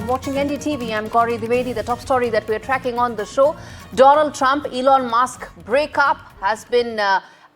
Watching NDTV, I'm Gauri Dwivedi. The top story that we're tracking on the show, Donald Trump, Elon Musk breakup has been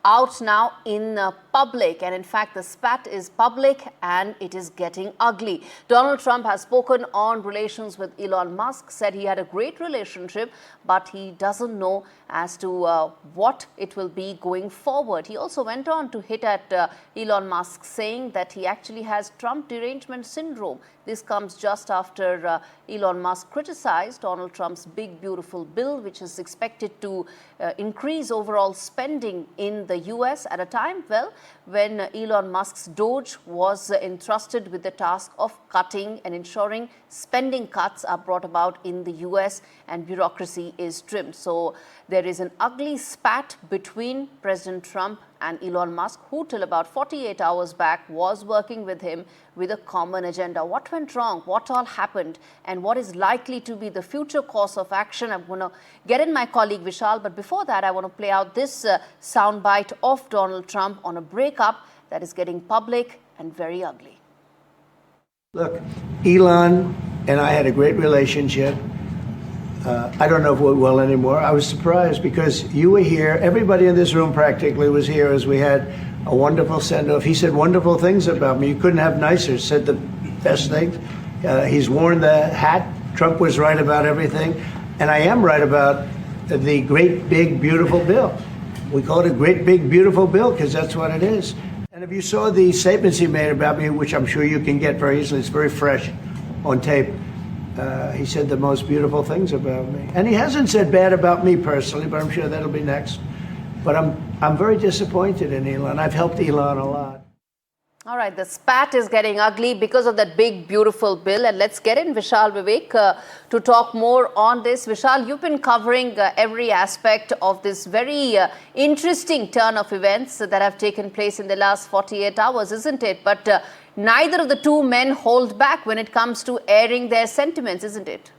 out now in public, and in fact the spat is public and it is getting ugly. Donald Trump has spoken on relations with Elon Musk, said he had a great relationship, but he doesn't know as to what it will be going forward. He also went on to hit at Elon Musk, saying that he actually has Trump derangement syndrome. This comes just after Elon Musk criticized Donald Trump's big beautiful bill, which is expected to increase overall spending in the US at a time, well, when Elon Musk's Doge was entrusted with the task of cutting and ensuring spending cuts are brought about in the US and bureaucracy is trimmed. So there is an ugly spat between President Trump and Elon Musk, who till about 48 hours back was working with him with a common agenda. What went wrong? What all happened? And what is likely to be the future course of action? I'm going to get in my colleague Vishal, but before that I want to play out this soundbite of Donald Trump on a breakup that is getting public and very ugly. Look, Elon and I had a great relationship. I don't know if we're well anymore. I was surprised because you were here. Everybody in this room practically was here as we had a wonderful send-off. He said wonderful things about me. You couldn't have nicer. Said the best things. He's worn the hat. Trump was right about everything. And I am right about the great, big, beautiful bill. We call it a great, big, beautiful bill because that's what it is. And if you saw the statements he made about me, which I'm sure you can get very easily, it's very fresh on tape. He said the most beautiful things about me. And he hasn't said bad about me personally, but I'm sure that'll be next. But I'm very disappointed in Elon. I've helped Elon a lot. All right, the spat is getting ugly because of that big, beautiful bill. And let's get in Vishal Vivek to talk more on this. Vishal, you've been covering every aspect of this very interesting turn of events that have taken place in the last 48 hours, isn't it? But neither of the two men hold back when it comes to airing their sentiments, isn't it?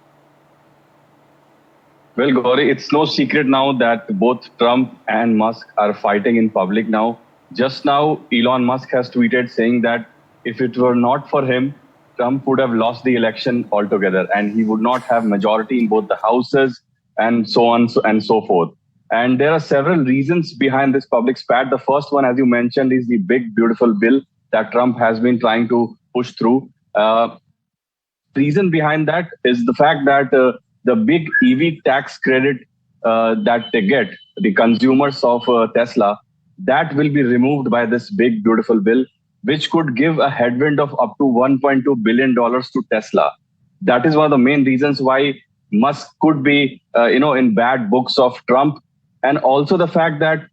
Well, Gauri, it's no secret now that both Trump and Musk are fighting in public now. Just now, Elon Musk has tweeted saying that if it were not for him, Trump would have lost the election altogether and he would not have majority in both the houses and so on and so forth. And there are several reasons behind this public spat. The first one, as you mentioned, is the big, beautiful bill that Trump has been trying to push through. Reason behind that is the fact that the big EV tax credit that they get, the consumers of Tesla, that will be removed by this big, beautiful bill, which could give a headwind of up to $1.2 billion to Tesla. That is one of the main reasons why Musk could be, in bad books of Trump. And also the fact that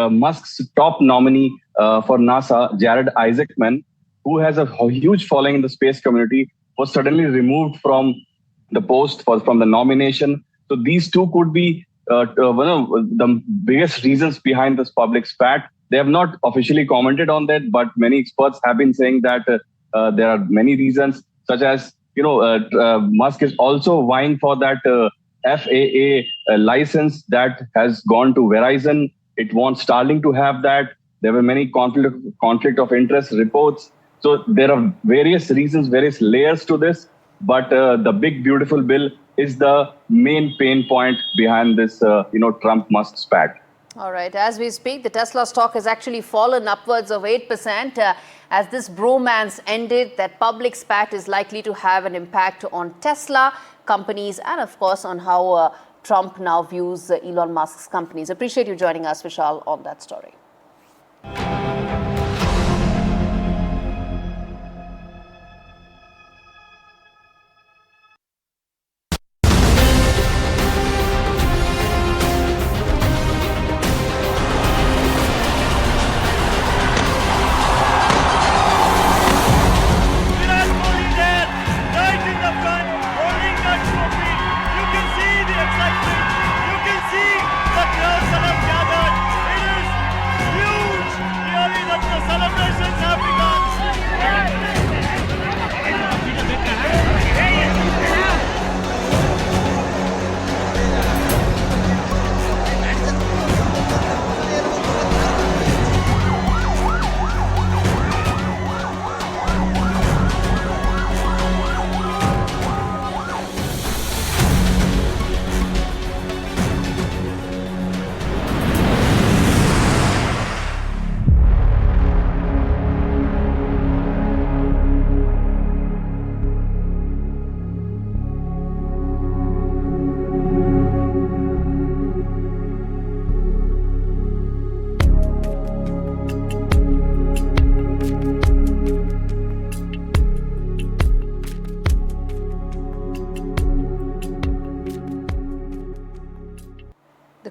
Musk's top nominee for NASA, Jared Isaacman, who has a huge following in the space community, was suddenly removed from the post from the nomination. So these two could be one of the biggest reasons behind this public spat. They have not officially commented on that, but many experts have been saying that there are many reasons, such as, Musk is also vying for that FAA license that has gone to Verizon. It wants Starlink to have that. There were many conflict of interest reports. So there are various reasons, various layers to this. But the big, beautiful bill is the main pain point behind this, Trump-Musk spat. All right. As we speak, the Tesla stock has actually fallen upwards of 8%. As this bromance ended, that public spat is likely to have an impact on Tesla companies and, of course, on how Trump now views Elon Musk's companies. Appreciate you joining us, Vishal, on that story. You can see the crowds that have gathered. It is huge.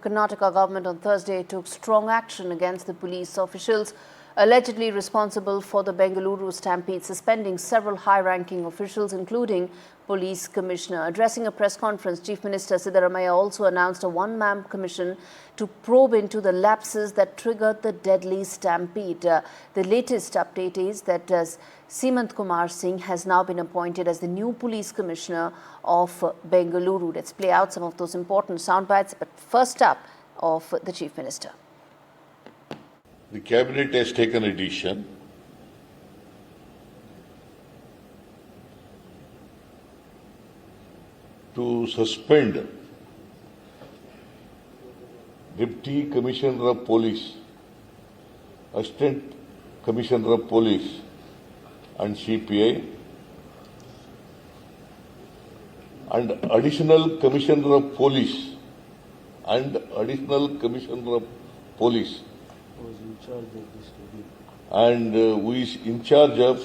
The Karnataka government on Thursday took strong action against the police officials allegedly responsible for the Bengaluru stampede, suspending several high-ranking officials, including police commissioner. Addressing a press conference, Chief Minister Siddaramaiah also announced a one-man commission to probe into the lapses that triggered the deadly stampede. The latest update is that Shivakumar Singh has now been appointed as the new police commissioner of Bengaluru. Let's play out some of those important sound bites, but first up of the Chief Minister. The Cabinet has taken a decision to suspend Deputy Commissioner of Police, Assistant Commissioner of Police and CPI and Additional Commissioner of Police and Additional Commissioner of Police and who is in charge of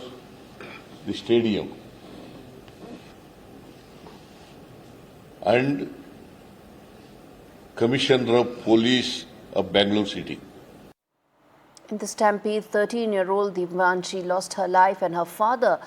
the stadium and Commissioner of Police of Bangalore City. In the stampede, 13-year-old Divyanshi lost her life, and her father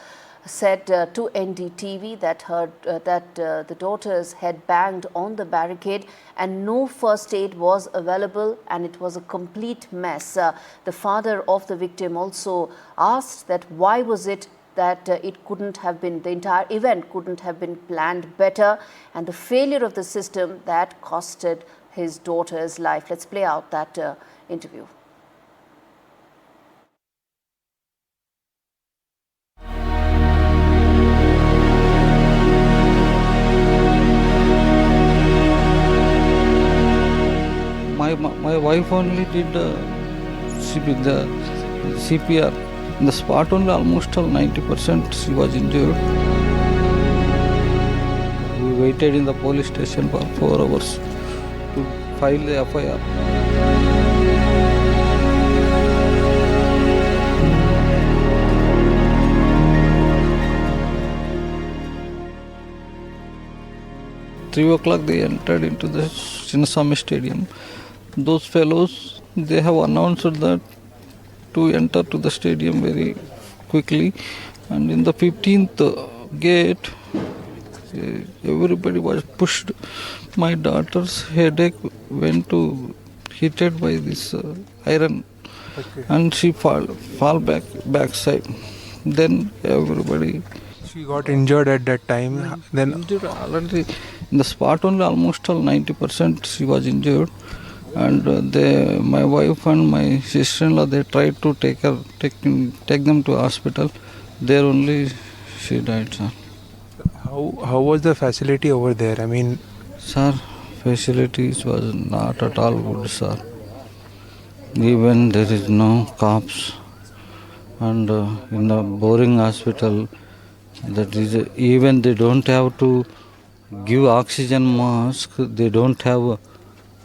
said to NDTV that the daughters had banged on the barricade and no first aid was available, and it was a complete mess. The father of the victim also asked that why was it that the entire event couldn't have been planned better, and the failure of the system that costed his daughter's life. Let's play out that interview. My wife only did the CPR. In the spot only almost 90% she was injured. We waited in the police station for 4 hours to file the FIR. At 3 o'clock they entered into the Chinnaswamy Stadium. Those fellows, they have announced that to enter to the stadium very quickly, and in the 15th gate everybody was pushed. My daughter's headache went to hit it by this iron, and she fall backside. Then everybody. She got injured at that time. Then injured already in the spot only almost 90% she was injured. And my wife and my sister-in-law, they tried to take them to hospital. There only she died, sir. how was the facility over there? I mean, Sir, facilities was not at all good, sir. Even there is no cops, and in the boring hospital, that is even they don't have to give oxygen mask. They don't have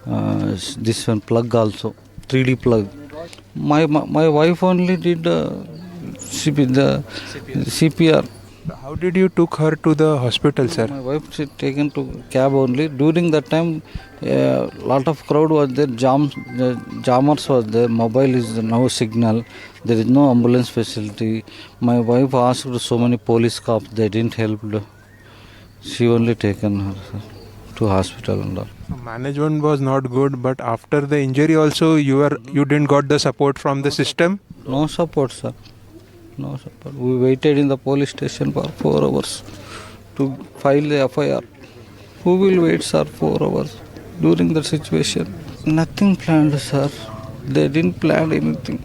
this one plug also, 3D plug. My wife only did the CPR. how did you took her to the hospital, sir? My wife she taken to cab only. During that time, lot of crowd was there. Jammers was there. Mobile is no signal. There is no ambulance facility. My wife asked so many police cops. They didn't help. She only taken her, sir, to hospital and all. Management was not good, but after the injury also you didn't got the support from the system? No support, sir. No support. We waited in the police station for 4 hours to file the FIR. Who will wait, sir, 4 hours during the situation? Nothing planned, sir. They didn't plan anything.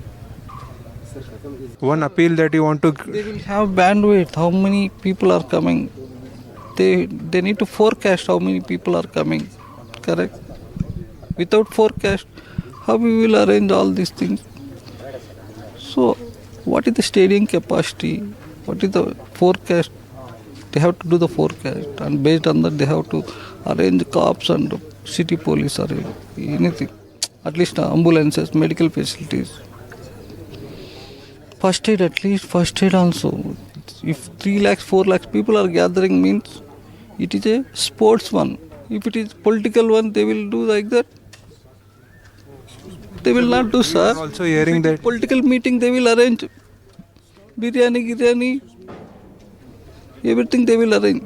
One appeal that you want to... They will have bandwidth. How many people are coming? They need to forecast how many people are coming. Correct? Without forecast, how we will arrange all these things? So, what is the stadium capacity? What is the forecast? They have to do the forecast, and based on that they have to arrange cops and city police or anything. At least ambulances, medical facilities. First aid, at least first aid also. If 3 lakhs, 4 lakhs people are gathering, means it is a sports one. If it is political one, they will do like that. They will not do, sir. I'm also hearing that. Political meeting they will arrange. Biryani, everything they will arrange.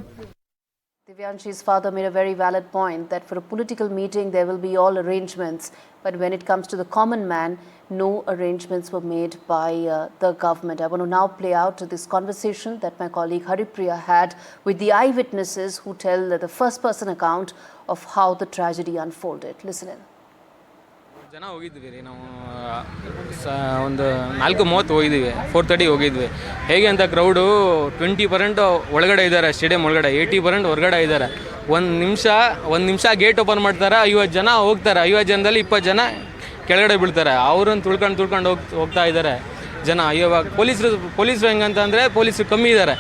Divyanshi's father made a very valid point that for a political meeting there will be all arrangements, but when it comes to the common man, no arrangements were made by the government. I want to now play out this conversation that my colleague Haripriya had with the eyewitnesses who tell the first-person account of how the tragedy unfolded. Listen in. ಜನ ಹೋಗಿದ್ವಿ ರೀ ನಾವು ಒಂದು 4:30 ಹೋಗಿದ್ವಿ, 4:30 ಹೋಗಿದ್ವಿ. ಹೇಗೆ ಅಂತ crowd 20% ಒಳಗಡೆ ಇದ್ದಾರೆ, ಸ್ಟೇಡಿಯಂ ಒಳಗಡೆ 80% ಹೊರಗಡೆ ಇದ್ದಾರೆ. ಒಂದು ನಿಮಿಷ ಗೇಟ್ ಓಪನ್ ಮಾಡ್ತಾರೆ, 50 ಜನ ಹೋಗ್ತಾರೆ, 50 ಜನದಲ್ಲಿ 20 ಜನ ಕೆಳಗಡೆ ಬೀಳ್ತಾರೆ. ಅವ್ರನ್ನ ತುಳ್ಕೊಂಡು ಹೋಗ್ತಾ ಇದ್ದಾರೆ ಜನ. ಇವಾಗ ಪೊಲೀಸರು ಹೆಂಗಂತಂದರೆ ಪೊಲೀಸರು ಕಮ್ಮಿ ಇದ್ದಾರೆ.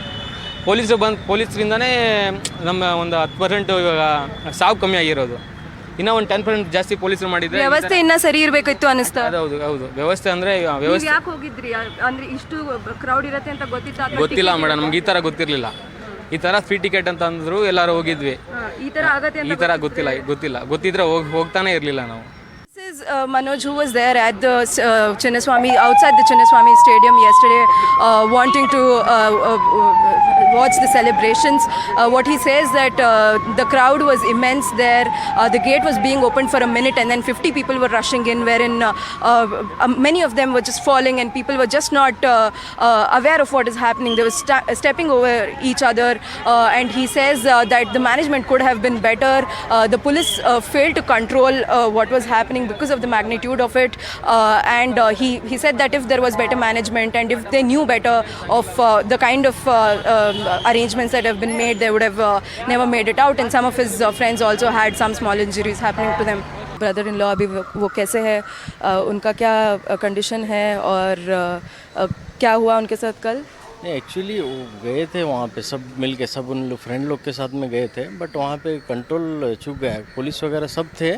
ಪೊಲೀಸರಿಂದನೇ ನಮ್ಮ ಒಂದು 10% ಇವಾಗ ಸಾವು ಕಮ್ಮಿ ಆಗಿರೋದು. ಇನ್ನೂ ಒಂದು 10% ಜಾಸ್ತಿ ಪೊಲೀಸರು ಮಾಡಿದ್ರೆ ವ್ಯವಸ್ಥೆ ಇನ್ನೂ ಸರಿ ಇರಬೇಕಿತ್ತು ಅನಿಸ್ತಾ. ಹೌದು ವ್ಯವಸ್ಥೆ ಅಂದರೆ ವ್ಯವಸ್ಥೆ. ಯಾಕೆ ಹೋಗಿದ್ರಿ ಅಂದ್ರೆ ಇಷ್ಟು ಕ್ರೌಡ್ ಇರುತ್ತೆ ಅಂತ ಗೊತ್ತಿಲ್ಲ ಮೇಡಮ್, ನಮ್ಗೆ ಈ ಥರ ಗೊತ್ತಿರಲಿಲ್ಲ. ಈ ಥರ ಫ್ರೀ ಟಿಕೆಟ್ ಅಂತ ಅಂದ್ರು ಎಲ್ಲರೂ ಹೋಗಿದ್ವಿ. ಈ ಥರ ಗೊತ್ತಿದ್ರೆ ಹೋಗ್ತಾನೆ ಇರಲಿಲ್ಲ ನಾವು. This is Manoj, who was there at the Chinnaswamy, outside the Chinnaswamy Stadium yesterday, wanting to watch the celebrations. What he says that the crowd was immense there. The gate was being opened for a minute, and then 50 people were rushing in, wherein many of them were just falling, and people were just not aware of what is happening. They were stepping over each other, and he says that the management could have been better. The police failed to control what was happening because of the magnitude of it, and he said that if there was better management and if they knew better of the kind of arrangements that have been made, they would have never made it out. And some of his friends also had some small injuries happening to them. Brother-in-law अभी वो कैसे है, उनका क्या condition है और क्या हुआ उनके साथ कल? नहीं, एक्चुअली गए थे वहाँ पे सब मिल के, सब उन लोग फ्रेंड लोग के साथ में गए थे, बट वहाँ पे कंट्रोल चूक गया. पुलिस वगैरह सब थे,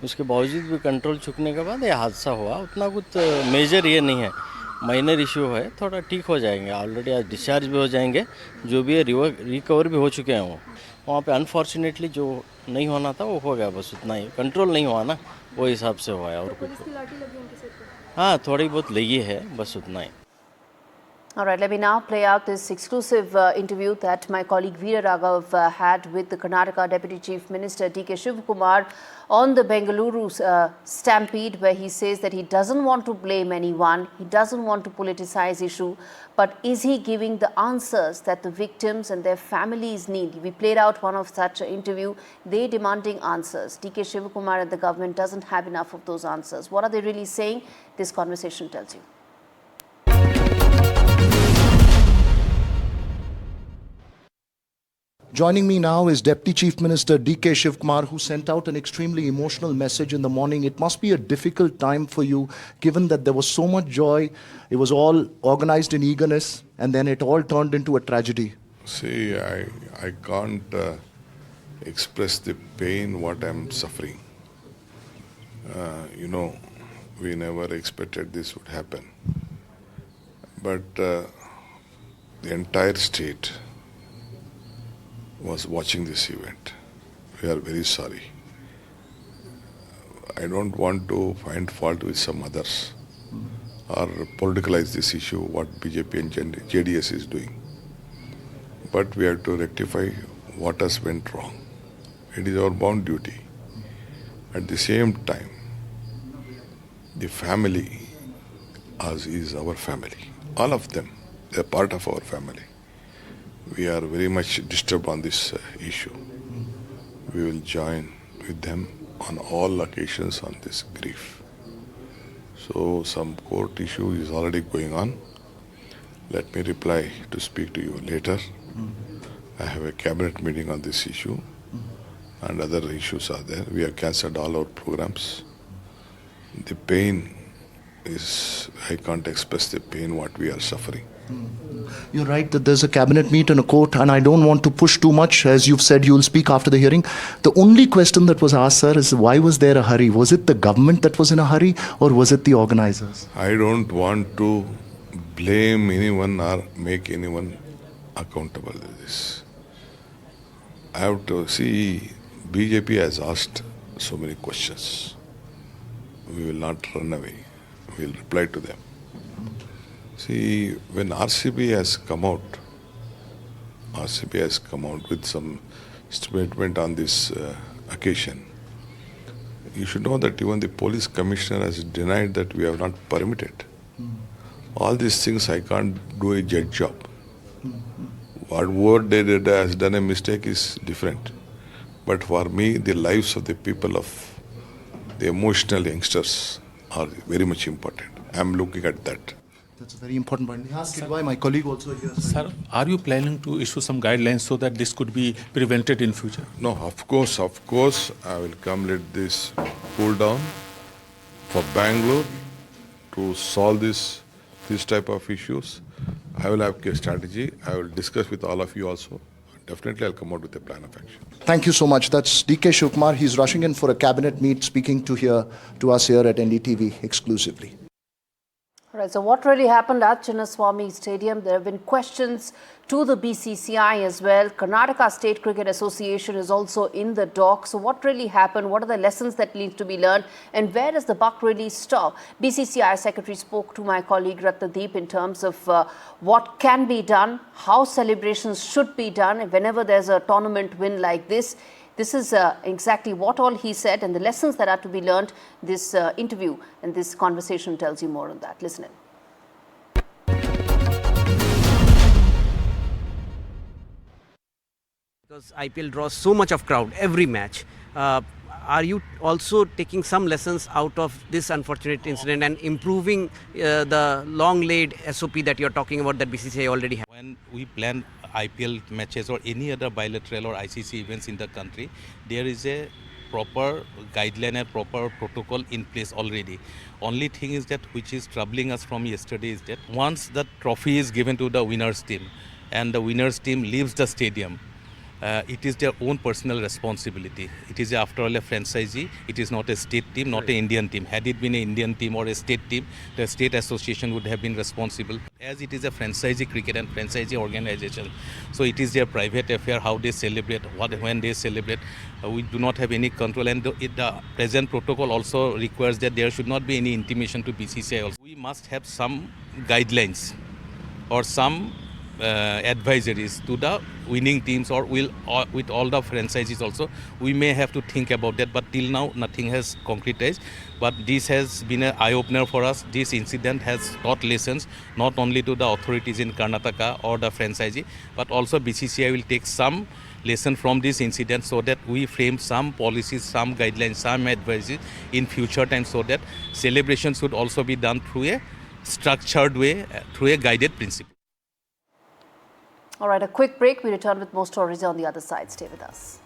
उसके बावजूद भी कंट्रोल चूकने के बाद ये हादसा हुआ. उतना कुछ मेजर ये नहीं है, माइनर इशू है, थोड़ा ठीक हो जाएंगे. ऑलरेडी आज डिस्चार्ज भी हो जाएंगे, जो भी है रिकवर भी हो चुके हैं. वो वहाँ पे अनफॉर्चुनेटली जो नहीं होना था वो हो गया, बस उतना ही. कंट्रोल नहीं हुआ ना, वो हिसाब से हुआ है. और कुछ हाँ थोड़ी बहुत लगी है, बस उतना ही. All right, let me now play out this exclusive interview that my colleague Veera Raghav had with the Karnataka Deputy Chief Minister D.K. Shivakumar on the Bengaluru stampede, where he says that he doesn't want to blame anyone, he doesn't want to politicize issue, but is he giving the answers that the victims and their families need? We played out one of such interview, they demanding answers. D.K. Shivakumar and the government doesn't have enough of those answers. What are they really saying? This conversation tells you. Joining me now is Deputy Chief Minister D.K. Shivakumar, who sent out an extremely emotional message in the morning. It must be a difficult time for you, given that there was so much joy. It was all organized in eagerness, and then it all turned into a tragedy. See, I can't express the pain what I'm suffering. We never expected this would happen. But the entire state was watching this event. We are very sorry. I don't want to find fault with some others or politicalize this issue, what BJP and JDS is doing. But we have to rectify what has went wrong. It is our bound duty. At the same time, the family is our family. All of them, they are part of our family. We are very much disturbed on this issue. We will join with them on all occasions on this grief. So some court issue is already going on. Let me reply to speak to you later. I have a cabinet meeting on this issue and other issues are there. We have cancelled all our programs. The pain is, I can't express the pain what we are suffering. You're right that there's a cabinet meet and a court, and I don't want to push too much. As you've said, you'll speak after the hearing. The only question that was asked, sir, is why was there a hurry? Was it the government that was in a hurry, or was it the organizers? I don't want to blame anyone or make anyone accountable to this. I have to see, BJP has asked so many questions. we will not run away. We will reply to them. See, when RCB has come out with some statement on this occasion, you should know that even the police commissioner has denied that we have not permitted. All these things I can't do a judge job. What they did has done a mistake is different. But for me, the lives of the people, of the emotional youngsters, are very much important. I'm looking at that. That's a very important point. Why my colleague also here. Sir, are you planning to issue some guidelines so that this could be prevented in future? No, of course, I will come let this cool down for Bangalore to solve this type of issues. I will have a strategy. I will discuss with all of you also. Definitely, I'll come out with a plan of action. Thank you so much. That's DK Shivakumar. He's rushing in for a cabinet meet, speaking to us here at NDTV exclusively. All right, so what really happened at Chinnaswamy Stadium? There have been questions to the BCCI as well. Karnataka State Cricket Association is also in the dock. So what really happened? What are the lessons that need to be learned? And where does the buck really stop? BCCI Secretary spoke to my colleague Ratnadeep in terms of what can be done, how celebrations should be done whenever there's a tournament win like this. This is exactly what all he said and the lessons that are to be learned. This interview and this conversation tells you more on that. Listen in. Because IPL draws so much of crowd every match. Are you also taking some lessons out of this unfortunate incident and improving the long-laid SOP that you're talking about that BCCI already has? When we plan IPL matches or any other bilateral or ICC events in the country, there is a proper guideline and proper protocol in place already. Only thing is that which is troubling us from yesterday is that once the trophy is given to the winners team and the winners team leaves the stadium, it is their own personal responsibility. It is after all a franchisee. It is not a state team, not an Indian team. Had it been an Indian team or a state team, the state association would have been responsible. As it is a franchisee cricket and franchisee organization, so it is their private affair how they celebrate, when they celebrate. We do not have any control, and the present protocol also requires that there should not be any intimation to BCCI. Also, we must have some guidelines or some advisories to the winning teams or with all the franchises also. We may have to think about that, but till now nothing has concretized. But this has been an eye-opener for us. This incident has taught lessons not only to the authorities in Karnataka or the franchisee, but also BCCI will take some lesson from this incident so that we frame some policies, some guidelines, some advices in future time so that celebrations should also be done through a structured way, through a guided principle. All right, a quick break. We return with more stories on the other side. Stay with us.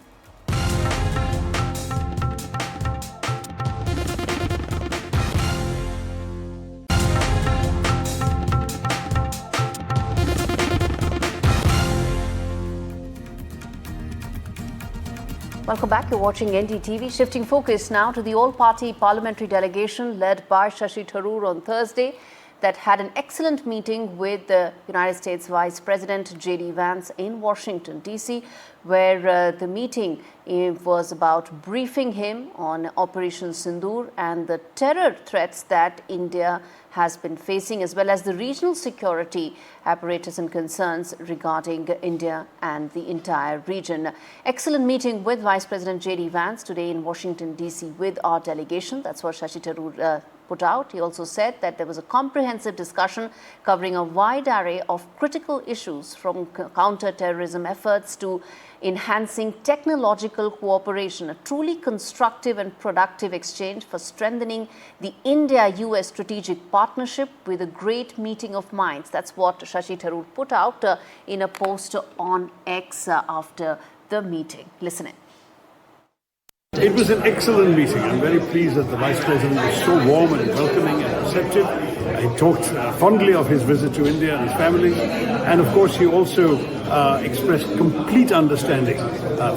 Welcome back. You're watching NDTV. Shifting focus now to the all-party parliamentary delegation led by Shashi Thakur on Thursday that had an excellent meeting with the United States Vice President J.D. Vance in Washington, D.C., where the meeting was about briefing him on Operation Sindoor and the terror threats that India has been facing, as well as the regional security apparatus and concerns regarding India and the entire region. Excellent meeting with Vice President J.D. Vance today in Washington, D.C. with our delegation. That's what Shashi Thakur put out. He also said that there was a comprehensive discussion covering a wide array of critical issues from counter-terrorism efforts to enhancing technological cooperation, a truly constructive and productive exchange for strengthening the India-US strategic partnership with a great meeting of minds. That's what Shashi Thakur put out in a post on X after the meeting. Listen in. It was an excellent meeting. I'm very pleased that the Vice President was so warm and welcoming and receptive. He talked fondly of his visit to India and his family. And of course, he also expressed complete understanding.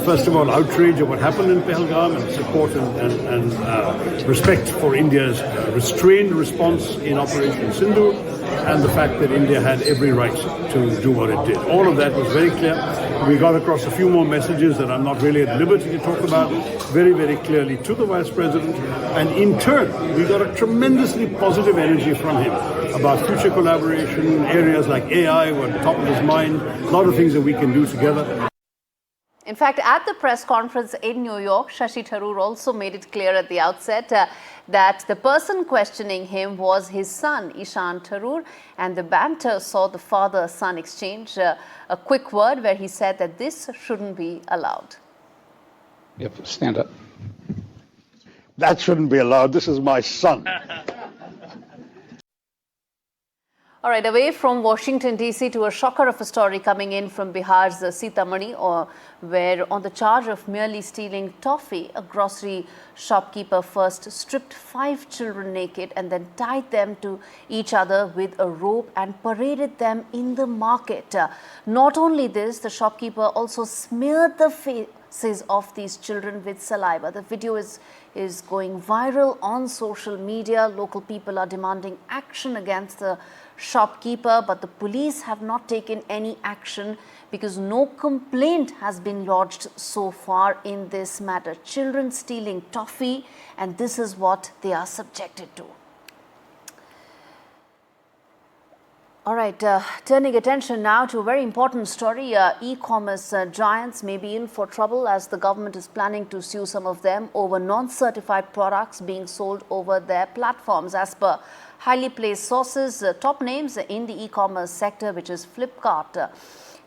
First of all, outrage of what happened in Pahalgam and support and respect for India's restrained response in Operation Sindoor and the fact that India had every right to do what it did. All of that was very clear. We got across a few more messages that I'm not really at liberty to talk about very, very clearly to the Vice President. And in turn, we got a tremendously positive energy from him about future collaboration, areas like AI were top of his mind, a lot of things that we can do together. In fact, at the press conference in New York, Shashi Tharoor also made it clear at the outset that the person questioning him was his son, Ishan Tharoor, and the banter saw the father-son exchange a quick word where he said that this shouldn't be allowed. You have to stand up. That shouldn't be allowed. This is my son. All right, away from Washington, D.C. to a shocker of a story coming in from Bihar's Sitamarhi, where on the charge of merely stealing toffee, a grocery shopkeeper first stripped 5 children naked and then tied them to each other with a rope and paraded them in the market. Not only this, the shopkeeper also smeared the faces of these children with saliva. The video is going viral on social media. Local people are demanding action against the shopkeeper, but the police have not taken any action because no complaint has been lodged so far in this matter. Children stealing toffee, and this is what they are subjected to. All right, turning attention now to a very important story. E-commerce giants may be in for trouble as the government is planning to sue some of them over non-certified products being sold over their platforms. As per highly placed sources, top names in the e-commerce sector, which is Flipkart,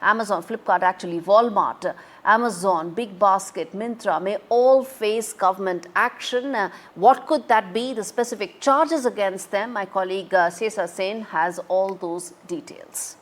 Amazon, Walmart, Amazon, Big Basket, Myntra, may all face government action. What could that be? The specific charges against them, my colleague Sesa Sen has all those details.